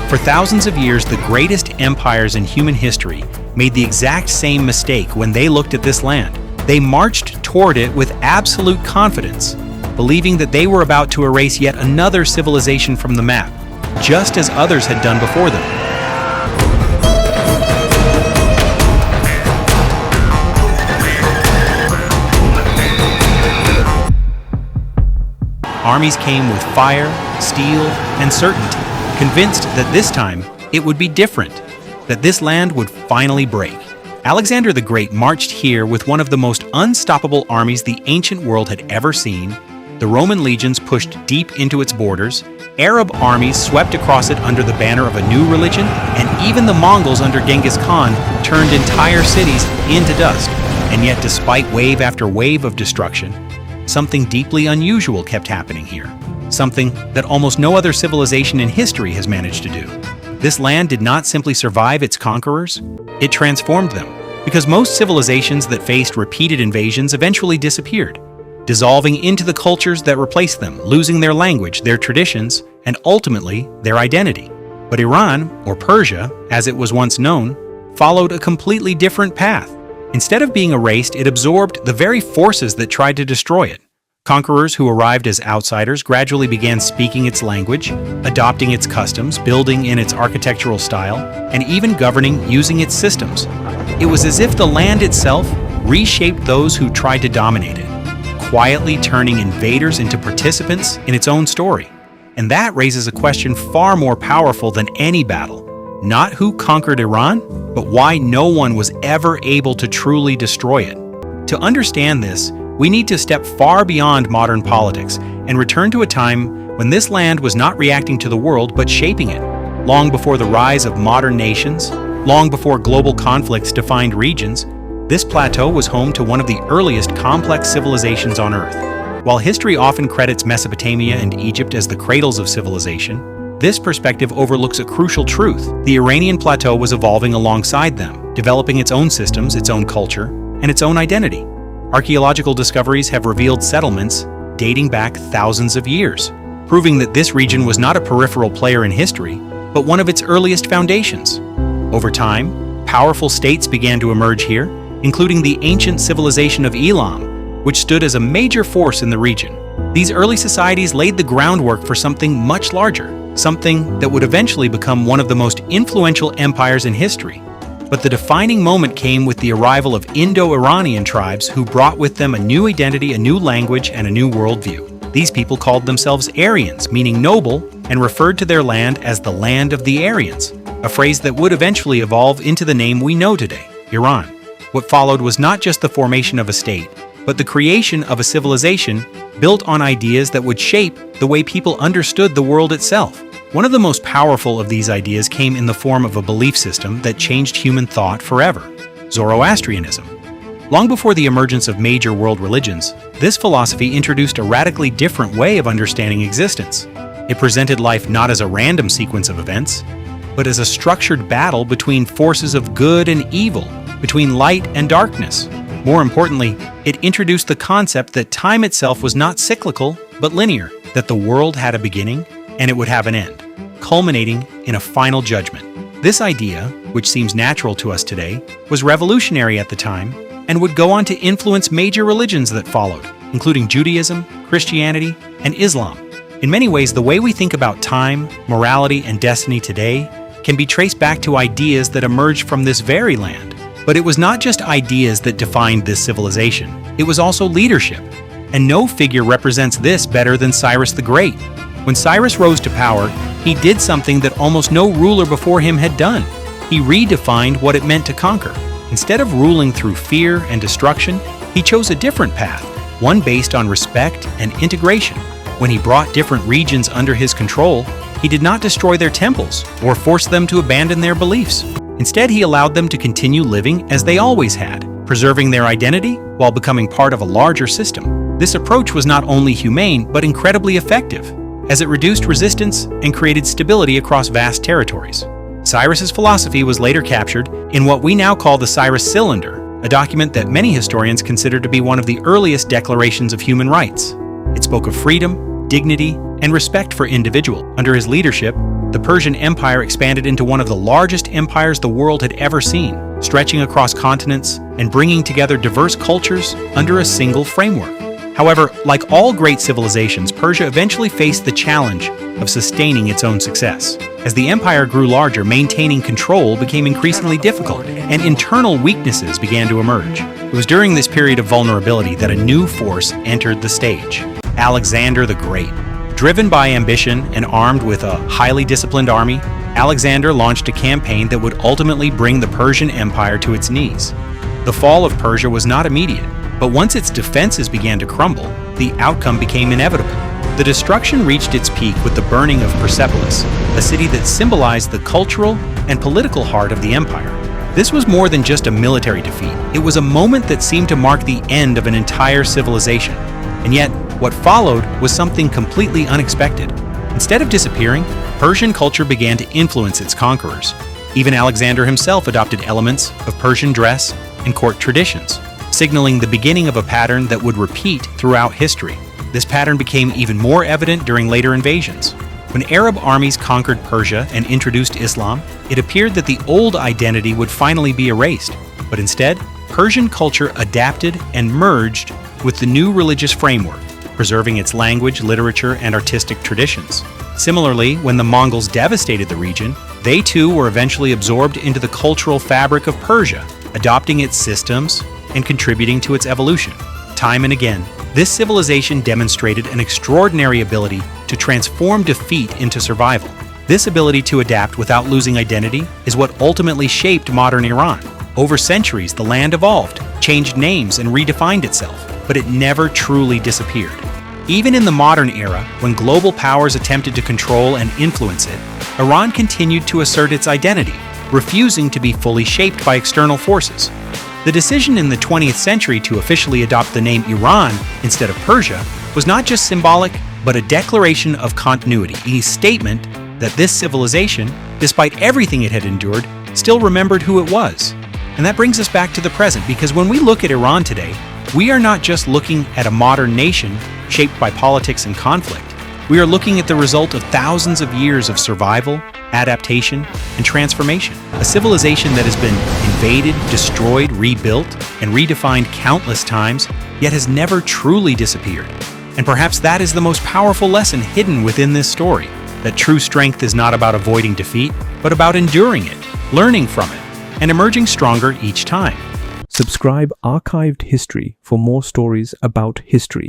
For thousands of years, the greatest empires in human history made the exact same mistake when they looked at this land. They marched toward it with absolute confidence, believing that they were about to erase yet another civilization from the map, just as others had done before them. Armies came with fire, steel, and certainty, convinced that this time it would be different, that this land would finally break. Alexander the Great marched here with one of the most unstoppable armies the ancient world had ever seen. The Roman legions pushed deep into its borders, Arab armies swept across it under the banner of a new religion, and even the Mongols under Genghis Khan turned entire cities into dust. And yet, despite wave after wave of destruction, something deeply unusual kept happening here. Something that almost no other civilization in history has managed to do. This land did not simply survive its conquerors, it transformed them, because most civilizations that faced repeated invasions eventually disappeared, dissolving into the cultures that replaced them, losing their language, their traditions, and ultimately their identity. But Iran, or Persia, as it was once known, followed a completely different path. Instead of being erased, it absorbed the very forces that tried to destroy it. Conquerors who arrived as outsiders gradually began speaking its language, adopting its customs, building in its architectural style, and even governing using its systems. It was as if the land itself reshaped those who tried to dominate it, quietly turning invaders into participants in its own story. And that raises a question far more powerful than any battle. Not who conquered Iran, but why no one was ever able to truly destroy it. To understand this, we need to step far beyond modern politics and return to a time when this land was not reacting to the world but shaping it. Long before the rise of modern nations, long before global conflicts defined regions, this plateau was home to one of the earliest complex civilizations on Earth. While history often credits Mesopotamia and Egypt as the cradles of civilization, this perspective overlooks a crucial truth. The Iranian plateau was evolving alongside them, developing its own systems, its own culture, and its own identity. Archaeological discoveries have revealed settlements dating back thousands of years, proving that this region was not a peripheral player in history, but one of its earliest foundations. Over time, powerful states began to emerge here, including the ancient civilization of Elam, which stood as a major force in the region. These early societies laid the groundwork for something much larger, something that would eventually become one of the most influential empires in history. But the defining moment came with the arrival of Indo-Iranian tribes who brought with them a new identity, a new language, and a new worldview. These people called themselves Aryans, meaning noble, and referred to their land as the land of the Aryans, a phrase that would eventually evolve into the name we know today, Iran. What followed was not just the formation of a state, but the creation of a civilization built on ideas that would shape the way people understood the world itself. One of the most powerful of these ideas came in the form of a belief system that changed human thought forever: Zoroastrianism. Long before the emergence of major world religions, this philosophy introduced a radically different way of understanding existence. It presented life not as a random sequence of events, but as a structured battle between forces of good and evil, between light and darkness. More importantly, it introduced the concept that time itself was not cyclical, but linear, that the world had a beginning and it would have an end, culminating in a final judgment. This idea, which seems natural to us today, was revolutionary at the time and would go on to influence major religions that followed, including Judaism, Christianity, and Islam. In many ways, the way we think about time, morality, and destiny today can be traced back to ideas that emerged from this very land. But it was not just ideas that defined this civilization, it was also leadership. And no figure represents this better than Cyrus the Great. When Cyrus rose to power, he did something that almost no ruler before him had done. He redefined what it meant to conquer. Instead of ruling through fear and destruction, he chose a different path, one based on respect and integration. When he brought different regions under his control, he did not destroy their temples or force them to abandon their beliefs. Instead, he allowed them to continue living as they always had, preserving their identity while becoming part of a larger system. This approach was not only humane, but incredibly effective, as it reduced resistance and created stability across vast territories. Cyrus's philosophy was later captured in what we now call the Cyrus Cylinder, a document that many historians consider to be one of the earliest declarations of human rights. It spoke of freedom, dignity, and respect for individuals. Under his leadership, the Persian Empire expanded into one of the largest empires the world had ever seen, stretching across continents and bringing together diverse cultures under a single framework. However, like all great civilizations, Persia eventually faced the challenge of sustaining its own success. As the empire grew larger, maintaining control became increasingly difficult, and internal weaknesses began to emerge. It was during this period of vulnerability that a new force entered the stage: Alexander the Great. Driven by ambition and armed with a highly disciplined army, Alexander launched a campaign that would ultimately bring the Persian Empire to its knees. The fall of Persia was not immediate, but once its defenses began to crumble, the outcome became inevitable. The destruction reached its peak with the burning of Persepolis, a city that symbolized the cultural and political heart of the empire. This was more than just a military defeat. It was a moment that seemed to mark the end of an entire civilization. And yet, what followed was something completely unexpected. Instead of disappearing, Persian culture began to influence its conquerors. Even Alexander himself adopted elements of Persian dress and court traditions, signaling the beginning of a pattern that would repeat throughout history. This pattern became even more evident during later invasions. When Arab armies conquered Persia and introduced Islam, it appeared that the old identity would finally be erased. But instead, Persian culture adapted and merged with the new religious framework, preserving its language, literature, and artistic traditions. Similarly, when the Mongols devastated the region, they too were eventually absorbed into the cultural fabric of Persia, adopting its systems and contributing to its evolution. Time and again, this civilization demonstrated an extraordinary ability to transform defeat into survival. This ability to adapt without losing identity is what ultimately shaped modern Iran. Over centuries, the land evolved, changed names, and redefined itself, but it never truly disappeared. Even in the modern era, when global powers attempted to control and influence it, Iran continued to assert its identity, refusing to be fully shaped by external forces. The decision in the 20th century to officially adopt the name Iran instead of Persia was not just symbolic, but a declaration of continuity, a statement that this civilization, despite everything it had endured, still remembered who it was. And that brings us back to the present, because when we look at Iran today, we are not just looking at a modern nation shaped by politics and conflict. We are looking at the result of thousands of years of survival, adaptation, and transformation. A civilization that has been invaded, destroyed, rebuilt, and redefined countless times, yet has never truly disappeared. And perhaps that is the most powerful lesson hidden within this story, that true strength is not about avoiding defeat, but about enduring it, learning from it, and emerging stronger each time. Subscribe Archived History for more stories about history.